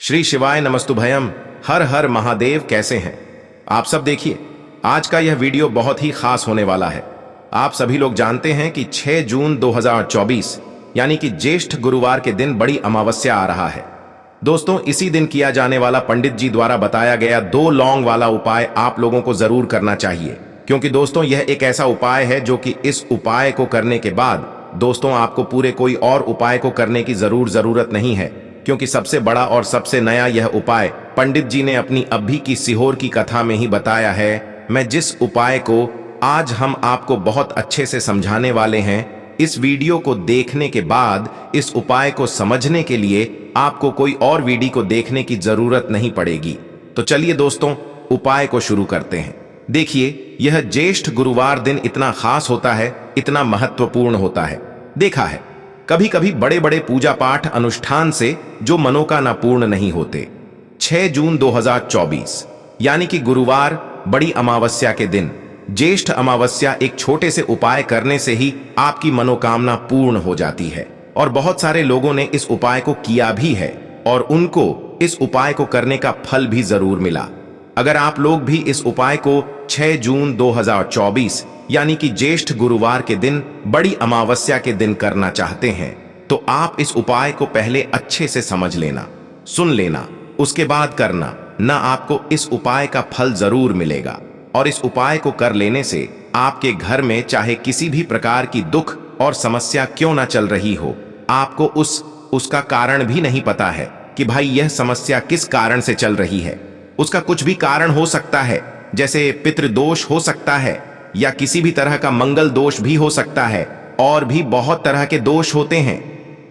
श्री शिवाय नमस्तुभयम। हर हर महादेव। कैसे हैं आप सब? देखिए, आज का यह वीडियो बहुत ही खास होने वाला है। आप सभी लोग जानते हैं कि 6 जून 2024 यानी कि ज्येष्ठ गुरुवार के दिन बड़ी अमावस्या आ रहा है। दोस्तों, इसी दिन किया जाने वाला पंडित जी द्वारा बताया गया 2 लौंग वाला उपाय आप लोगों को जरूर करना चाहिए, क्योंकि दोस्तों यह एक ऐसा उपाय है जो कि इस उपाय को करने के बाद दोस्तों आपको पूरे कोई और उपाय को करने की जरूरत नहीं है, क्योंकि सबसे बड़ा और सबसे नया यह उपाय पंडित जी ने अपनी अभी की सीहोर की कथा में ही बताया है। मैं जिस उपाय को आज हम आपको बहुत अच्छे से समझाने वाले हैं, इस वीडियो को देखने के बाद इस उपाय को समझने के लिए आपको कोई और वीडियो को देखने की जरूरत नहीं पड़ेगी। तो चलिए दोस्तों, उपाय को शुरू करते हैं। देखिए, यह ज्येष्ठ गुरुवार दिन इतना खास होता है, इतना महत्वपूर्ण होता है। देखा है कभी कभी बड़े बड़े पूजा पाठ अनुष्ठान से जो मनोकामना पूर्ण नहीं होते। 6 जून 2024 यानी कि गुरुवार बड़ी अमावस्या के दिन, ज्येष्ठ अमावस्या, एक छोटे से उपाय करने से ही आपकी मनोकामना पूर्ण हो जाती है। और बहुत सारे लोगों ने इस उपाय को किया भी है और उनको इस उपाय को करने का फल भी जरूर मिला। अगर आप लोग भी इस उपाय को 6 जून 2024 यानी कि ज्येष्ठ गुरुवार के दिन बड़ी अमावस्या के दिन करना चाहते हैं, तो आप इस उपाय को पहले अच्छे से समझ लेना, सुन लेना, उसके बाद करना, ना आपको इस उपाय का फल जरूर मिलेगा। और इस उपाय को कर लेने से आपके घर में चाहे किसी भी प्रकार की दुख और समस्या क्यों ना चल रही हो, आपको उसका कारण भी नहीं पता है कि भाई यह समस्या किस कारण से चल रही है। उसका कुछ भी कारण हो सकता है, जैसे पितृदोष हो सकता है या किसी भी तरह का मंगल दोष भी हो सकता है, और भी बहुत तरह के दोष होते हैं,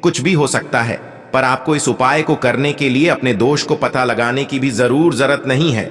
कुछ भी हो सकता है। पर आपको इस उपाय को करने के लिए अपने दोष को पता लगाने की भी जरूरत नहीं है।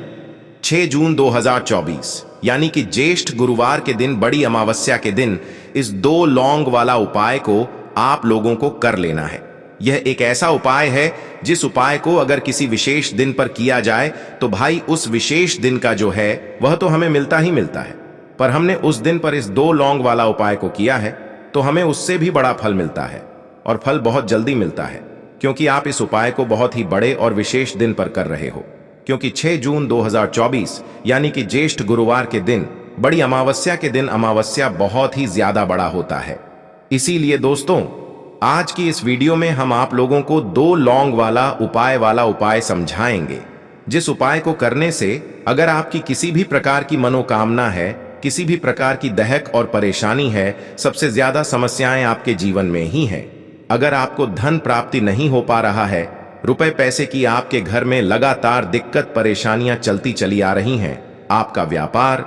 6 जून 2024 यानी कि ज्येष्ठ गुरुवार के दिन बड़ी अमावस्या के दिन इस 2 लौंग वाला उपाय को आप लोगों को कर लेना है। यह एक ऐसा उपाय है जिस उपाय को अगर किसी विशेष दिन पर किया जाए तो भाई उस विशेष दिन का जो है वह तो हमें मिलता ही मिलता है, पर हमने उस दिन पर इस 2 लौंग वाला उपाय को किया है तो हमें उससे भी बड़ा फल मिलता है, और फल बहुत जल्दी मिलता है, क्योंकि आप इस उपाय को बहुत ही बड़े और विशेष दिन पर कर रहे हो। क्योंकि 6 जून 2024 यानी कि ज्येष्ठ गुरुवार के दिन बड़ी अमावस्या के दिन अमावस्या बहुत ही ज्यादा बड़ा होता है। इसीलिए दोस्तों, आज की इस वीडियो में हम आप लोगों को 2 लौंग वाला उपाय समझाएंगे, जिस उपाय को करने से अगर आपकी किसी भी प्रकार की मनोकामना है, किसी भी प्रकार की दहक और परेशानी है, सबसे ज्यादा समस्याएं आपके जीवन में ही हैं। अगर आपको धन प्राप्ति नहीं हो पा रहा है, रुपए पैसे की आपके घर में लगातार दिक्कत परेशानियां चलती चली आ रही हैं, आपका व्यापार,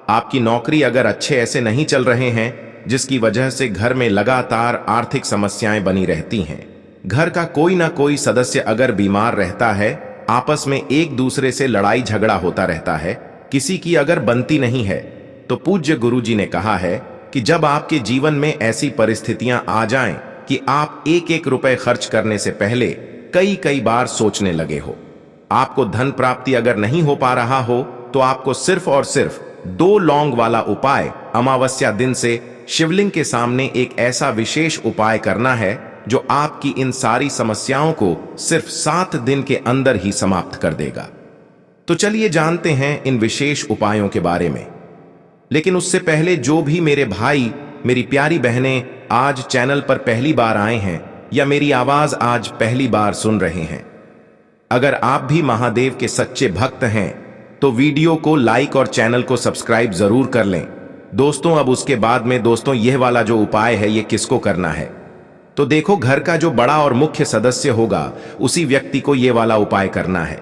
आपकी नौकरी अगर अच्छे ऐसे नहीं चल रहे हैं, जिसकी वजह से घर में लगातार आर्थिक समस्याएं बनी रहती हैं, घर का कोई ना कोई सदस्य अगर बीमार रहता है, आपस में एक दूसरे से लड़ाई झगड़ा होता रहता है, किसी की अगर बनती नहीं है, तो पूज्य गुरु जी ने कहा है कि जब आपके जीवन में ऐसी परिस्थितियां आ जाएं कि आप एक एक रुपए खर्च करने से पहले कई बार सोचने लगे हो, आपको धन प्राप्ति अगर नहीं हो पा रहा हो, तो आपको सिर्फ और सिर्फ 2 लौंग वाला उपाय अमावस्या दिन से शिवलिंग के सामने एक ऐसा विशेष उपाय करना है जो आपकी इन सारी समस्याओं को सिर्फ 7 दिन के अंदर ही समाप्त कर देगा। तो चलिए जानते हैं इन विशेष उपायों के बारे में। लेकिन उससे पहले जो भी मेरे भाई, मेरी प्यारी बहनें आज चैनल पर पहली बार आए हैं या मेरी आवाज आज पहली बार सुन रहे हैं, अगर आप भी महादेव के सच्चे भक्त हैं तो वीडियो को लाइक और चैनल को सब्सक्राइब जरूर कर लें। दोस्तों, अब उसके बाद में दोस्तों यह वाला जो उपाय है ये किसको करना है, तो देखो, घर का जो बड़ा और मुख्य सदस्य होगा उसी व्यक्ति को ये वाला उपाय करना है।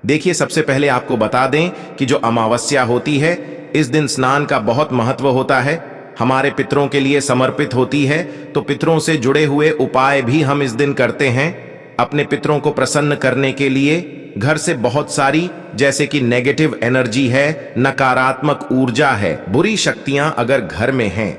देखिए, सबसे पहले आपको बता दें कि जो अमावस्या होती है, इस दिन स्नान का बहुत महत्व होता है, हमारे पितरों के लिए समर्पित होती है। तो पितरों से जुड़े हुए उपाय भी हम इस दिन करते हैं। अपने पितरों को प्रसन्न करने के लिए घर से बहुत सारी, जैसे कि नेगेटिव एनर्जी है, नकारात्मक ऊर्जा है, बुरी शक्तियां अगर घर में हैं,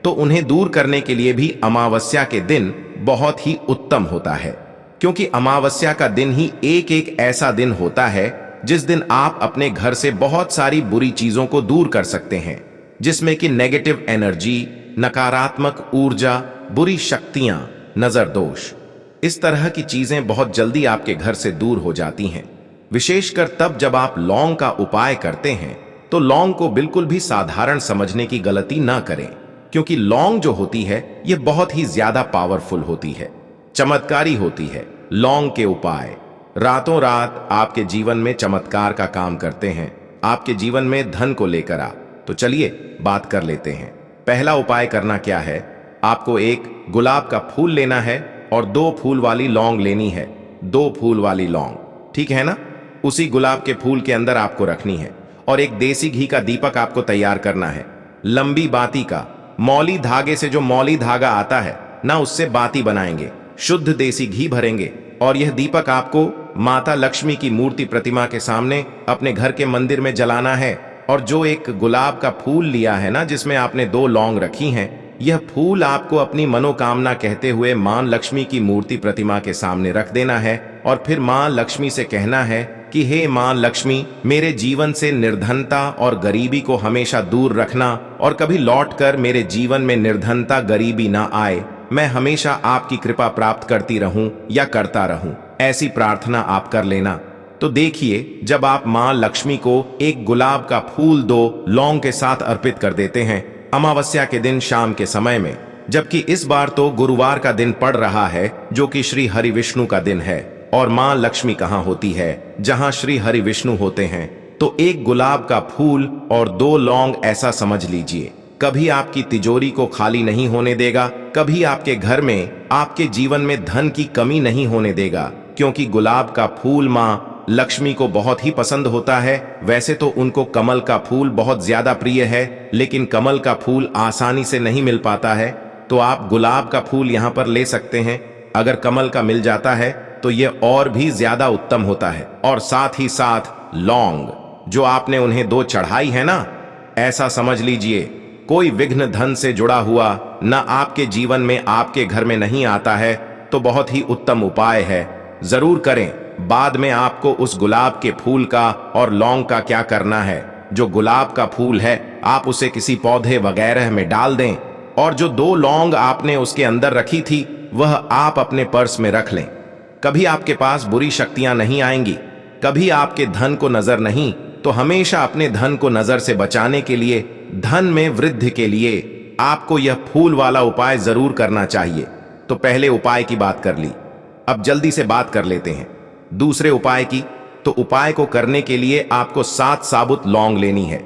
तो उन्हें दूर करने के लिए भी अमावस्या के दिन बहुत ही उत्तम होता है। क्योंकि अमावस्या का दिन ही एक ऐसा दिन होता है जिस दिन आप अपने घर से बहुत सारी बुरी चीजों को दूर कर सकते हैं, जिसमें कि नेगेटिव एनर्जी, नकारात्मक ऊर्जा, बुरी शक्तियां, नजर दोष, इस तरह की चीजें बहुत जल्दी आपके घर से दूर हो जाती हैं। विशेषकर तब जब आप लौंग का उपाय करते हैं तो लौंग को बिल्कुल भी साधारण समझने की गलती ना करें, क्योंकि लौंग जो होती है ये बहुत ही ज्यादा पावरफुल होती है, चमत्कारी होती है। लौंग के उपाय रातों रात आपके जीवन में चमत्कार का काम करते हैं, आपके जीवन में धन को लेकर आ। तो चलिए बात कर लेते हैं। पहला उपाय करना क्या है, आपको एक गुलाब का फूल लेना है और 2 फूल वाली लौंग लेनी है। 2 फूल वाली लौंग, ठीक है ना? उसी गुलाब के फूल के अंदर आपको रखनी है और एक देसी घी का दीपक आपको तैयार करना है। लंबी बाती का, मौली धागे से जो मौली धागा आता है ना, उससे बाती बनाएंगे, शुद्ध देसी घी भरेंगे और यह दीपक आपको माता लक्ष्मी की मूर्ति प्रतिमा के सामने अपने घर के मंदिर में जलाना है। और जो एक गुलाब का फूल लिया है ना, जिसमें आपने 2 लौंग रखी हैं, यह फूल आपको अपनी मनोकामना कहते हुए मां लक्ष्मी की मूर्ति प्रतिमा के सामने रख देना है और फिर मां लक्ष्मी से कहना है कि हे मां लक्ष्मी, मेरे जीवन से निर्धनता और गरीबी को हमेशा दूर रखना और कभी लौटकर मेरे जीवन में निर्धनता गरीबी ना आए। मैं हमेशा आपकी कृपा प्राप्त करती रहूं या करता रहूं, ऐसी प्रार्थना आप कर लेना। तो देखिए, जब आप मां लक्ष्मी को एक गुलाब का फूल 2 लौंग के साथ अर्पित कर देते हैं अमावस्या के दिन शाम के समय में, जबकि इस बार तो गुरुवार का दिन पड़ रहा है जो कि श्री हरि विष्णु का दिन है, और मां लक्ष्मी कहाँ होती है, जहां श्री हरि विष्णु होते हैं, तो एक गुलाब का फूल और 2 लौंग ऐसा समझ लीजिए कभी आपकी तिजोरी को खाली नहीं होने देगा, कभी आपके घर में, आपके जीवन में धन की कमी नहीं होने देगा, क्योंकि गुलाब का फूल मां लक्ष्मी को बहुत ही पसंद होता है। वैसे तो उनको कमल का फूल बहुत ज्यादा प्रिय है, लेकिन कमल का फूल आसानी से नहीं मिल पाता है, तो आप गुलाब का फूल यहाँ पर ले सकते हैं। अगर कमल का मिल जाता है तो यह और भी ज्यादा उत्तम होता है। और साथ ही साथ लौंग जो आपने उन्हें 2 चढ़ाई है ना, ऐसा समझ लीजिए कोई विघ्न धन से जुड़ा हुआ न आपके जीवन में, आपके घर में नहीं आता है, तो बहुत ही उत्तम उपाय है, जरूर करें। बाद में आपको उस गुलाब के फूल का और लौंग का क्या करना है, जो गुलाब का फूल है आप उसे किसी पौधे वगैरह में डाल दें और जो 2 लौंग आपने उसके अंदर रखी थी वह आप अपने पर्स में रख लें। कभी आपके पास बुरी शक्तियां नहीं आएंगी, कभी आपके धन को नजर नहीं, तो हमेशा अपने धन को नजर से बचाने के लिए, धन में वृद्धि के लिए आपको यह फूल वाला उपाय जरूर करना चाहिए। तो पहले उपाय की बात कर ली, अब जल्दी से बात कर लेते हैं दूसरे उपाय की। तो उपाय को करने के लिए आपको 7 साबुत लौंग लेनी है।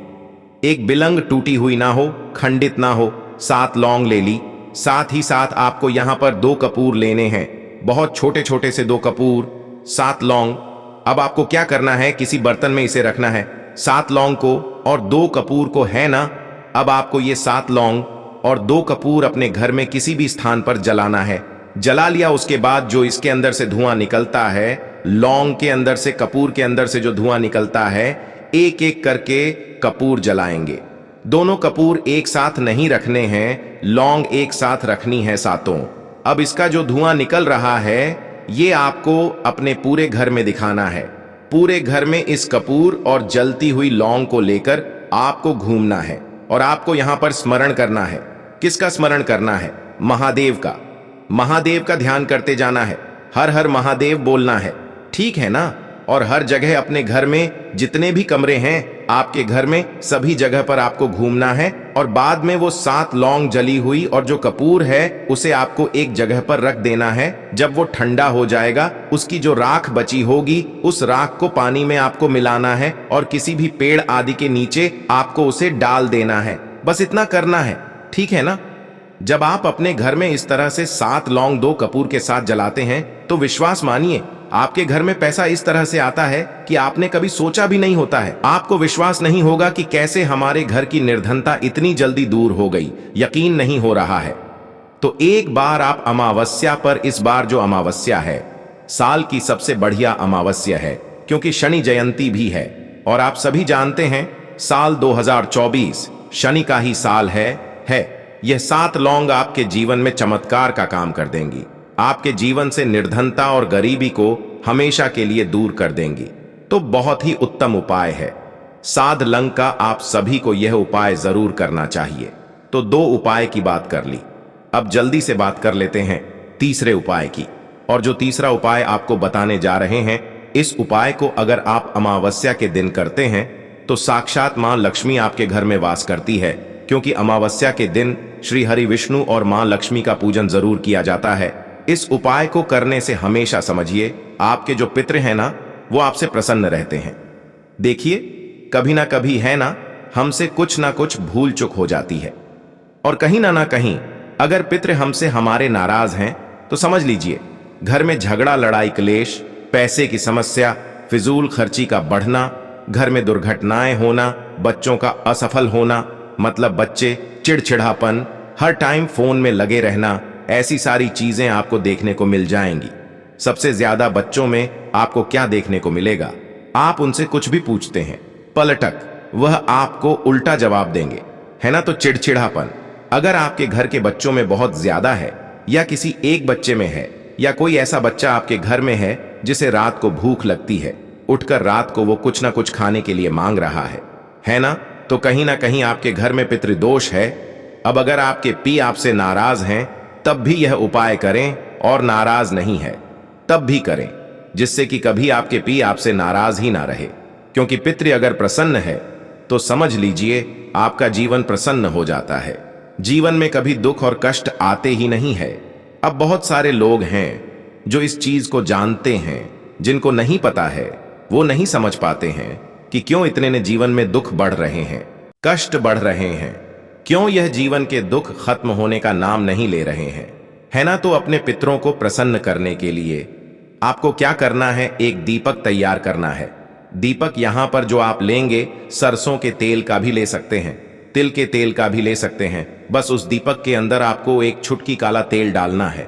एक बिलंग टूटी हुई ना हो, खंडित ना हो, 7 लौंग ले ली। साथ ही साथ आपको यहां पर 2 कपूर लेने हैं, बहुत छोटे छोटे से 2 कपूर, 7 लौंग। अब आपको क्या करना है, किसी बर्तन में इसे रखना है, 7 लौंग को और 2 कपूर को, है ना। अब आपको ये 7 लौंग और 2 कपूर अपने घर में किसी भी स्थान पर जलाना है। जला लिया उसके बाद जो इसके अंदर से धुआं निकलता है, लौंग के अंदर से, कपूर के अंदर से जो धुआं निकलता है, एक एक करके कपूर जलाएंगे। दोनों कपूर एक साथ नहीं रखने हैं, लौंग एक साथ रखनी है सातों। अब इसका जो धुआं निकल रहा है ये आपको अपने पूरे घर में दिखाना है। पूरे घर में इस कपूर और जलती हुई लौंग को लेकर आपको घूमना है और आपको यहां पर स्मरण करना है। किसका स्मरण करना है? महादेव का। महादेव का ध्यान करते जाना है, हर हर महादेव बोलना है, ठीक है ना। और हर जगह अपने घर में जितने भी कमरे हैं आपके घर में, सभी जगह पर आपको घूमना है और बाद में वो 7 लौंग जली हुई और जो कपूर है उसे आपको एक जगह पर रख देना है। जब वो ठंडा हो जाएगा, उसकी जो राख बची होगी उस राख को पानी में आपको मिलाना है और किसी भी पेड़ आदि के नीचे आपको उसे डाल देना है। बस इतना करना है, ठीक है ना। जब आप अपने घर में इस तरह से 7 लौंग 2 कपूर के साथ जलाते हैं तो विश्वास मानिए आपके घर में पैसा इस तरह से आता है कि आपने कभी सोचा भी नहीं होता है। आपको विश्वास नहीं होगा कि कैसे हमारे घर की निर्धनता इतनी जल्दी दूर हो गई, यकीन नहीं हो रहा है। तो एक बार आप अमावस्या पर, इस बार जो अमावस्या है साल की सबसे बढ़िया अमावस्या है क्योंकि शनि जयंती भी है और आप सभी जानते हैं साल 2024 शनि का ही साल है। यह 7 लौंग आपके जीवन में चमत्कार का काम कर देंगी, आपके जीवन से निर्धनता और गरीबी को हमेशा के लिए दूर कर देंगी। तो बहुत ही उत्तम उपाय है। साध लंग का आप सभी को यह उपाय जरूर करना चाहिए। तो 2 उपाय की बात कर ली, अब जल्दी से बात कर लेते हैं तीसरे उपाय की। और जो तीसरा उपाय आपको बताने जा रहे हैं, इस उपाय को अगर आप अमावस्या के दिन करते हैं तो साक्षात मां लक्ष्मी आपके घर में वास करती है, क्योंकि अमावस्या के दिन श्री हरि विष्णु और मां लक्ष्मी का पूजन जरूर किया जाता है। इस उपाय को करने से हमेशा समझिए आपके जो पितृ हैं ना, वो आपसे प्रसन्न रहते हैं। देखिए, कभी ना कभी है ना, हमसे कुछ ना कुछ भूल चूक हो जाती है, और कहीं ना कहीं अगर पितृ हमसे हमारे नाराज हैं तो समझ लीजिए घर में झगड़ा, लड़ाई, क्लेश, पैसे की समस्या, फिजूल खर्ची का बढ़ना, घर में दुर्घटनाएं होना, बच्चों का असफल होना, मतलब बच्चे चिड़चिड़ापन, हर टाइम फोन में लगे रहना, ऐसी सारी चीजें आपको देखने को मिल जाएंगी। सबसे ज्यादा बच्चों में आपको क्या देखने को मिलेगा? आप उनसे कुछ भी पूछते हैं, पलटक, वह आपको उल्टा जवाब देंगे, है ना? तो चिड़चिड़ापन अगर आपके घर के बच्चों में बहुत ज्यादा है, या किसी एक बच्चे में है, या कोई ऐसा बच्चा आपके घर में है जिसे रात को भूख लगती है, उठकर रात को वो कुछ ना कुछ खाने के लिए मांग रहा है ना? तो कहीं ना कहीं आपके घर में पितृदोष है। अब अगर आपके पी आपसे नाराज हैं तब भी यह उपाय करें, और नाराज नहीं है तब भी करें, जिससे कि कभी आपके पी आपसे नाराज ही ना रहे। क्योंकि पितृ अगर प्रसन्न है तो समझ लीजिए आपका जीवन प्रसन्न हो जाता है। जीवन में कभी दुख और कष्ट आते ही नहीं है। अब बहुत सारे लोग हैं जो इस चीज को जानते हैं, जिनको नहीं पता है वो नहीं समझ पाते हैं कि क्यों इतने ने जीवन में दुख बढ़ रहे हैं, कष्ट बढ़ रहे हैं, क्यों यह जीवन के दुख खत्म होने का नाम नहीं ले रहे हैं, है ना? तो अपने पितरों को प्रसन्न करने के लिए आपको क्या करना है? एक दीपक तैयार करना है। दीपक यहां पर जो आप लेंगे, सरसों के तेल का भी ले सकते हैं, तिल के तेल का भी ले सकते हैं। बस उस दीपक के अंदर आपको एक चुटकी काला तेल डालना है।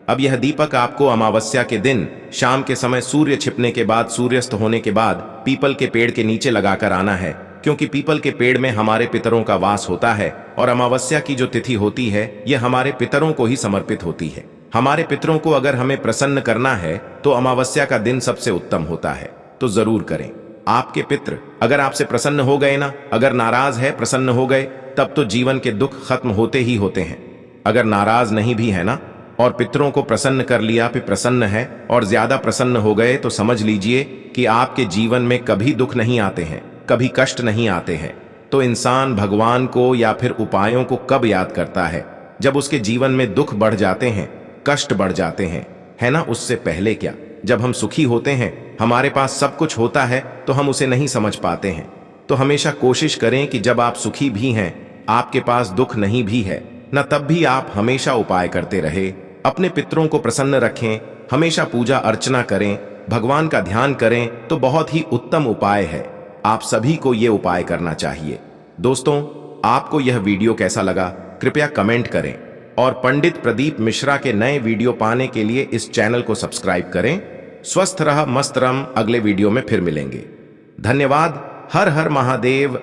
अब यह दीपक आपको अमावस्या के दिन शाम के समय सूर्य छिपने के बाद, सूर्यास्त होने के बाद पीपल के पेड़ के नीचे लगाकर आना है, क्योंकि पीपल के पेड़ में हमारे पितरों का वास होता है, और अमावस्या की जो तिथि होती है यह हमारे पितरों को ही समर्पित होती है। हमारे पितरों को अगर हमें प्रसन्न करना है तो अमावस्या का दिन सबसे उत्तम होता है, तो जरूर करें। आपके पितृ अगर आपसे प्रसन्न हो गए ना, अगर नाराज है प्रसन्न हो गए, तब तो जीवन के दुख खत्म होते ही होते हैं। अगर नाराज नहीं भी है ना, और पितरों को प्रसन्न कर लिया, फिर प्रसन्न है और ज्यादा प्रसन्न हो गए, तो समझ लीजिए कि आपके जीवन में कभी दुख नहीं आते हैं, कभी कष्ट नहीं आते हैं। तो इंसान भगवान को या फिर उपायों को कब याद करता है? जब उसके जीवन में दुख बढ़ जाते हैं, कष्ट बढ़ जाते हैं, है ना? उससे पहले क्या? जब हम सुखी होते हैं, हमारे पास सब कुछ होता है, तो हम उसे नहीं समझ पाते हैं। तो हमेशा कोशिश करें कि जब आप सुखी भी हैं, आपके पास दुख नहीं भी है ना, तब भी आप हमेशा उपाय करते रहे, अपने पितरों को प्रसन्न रखें, हमेशा पूजा अर्चना करें, भगवान का ध्यान करें, तो बहुत ही उत्तम उपाय है। आप सभी को ये उपाय करना चाहिए। दोस्तों, आपको यह वीडियो कैसा लगा कृपया कमेंट करें, और पंडित प्रदीप मिश्रा के नए वीडियो पाने के लिए इस चैनल को सब्सक्राइब करें। स्वस्थ रह, मस्त रह, अगले वीडियो में फिर मिलेंगे। धन्यवाद। हर हर महादेव।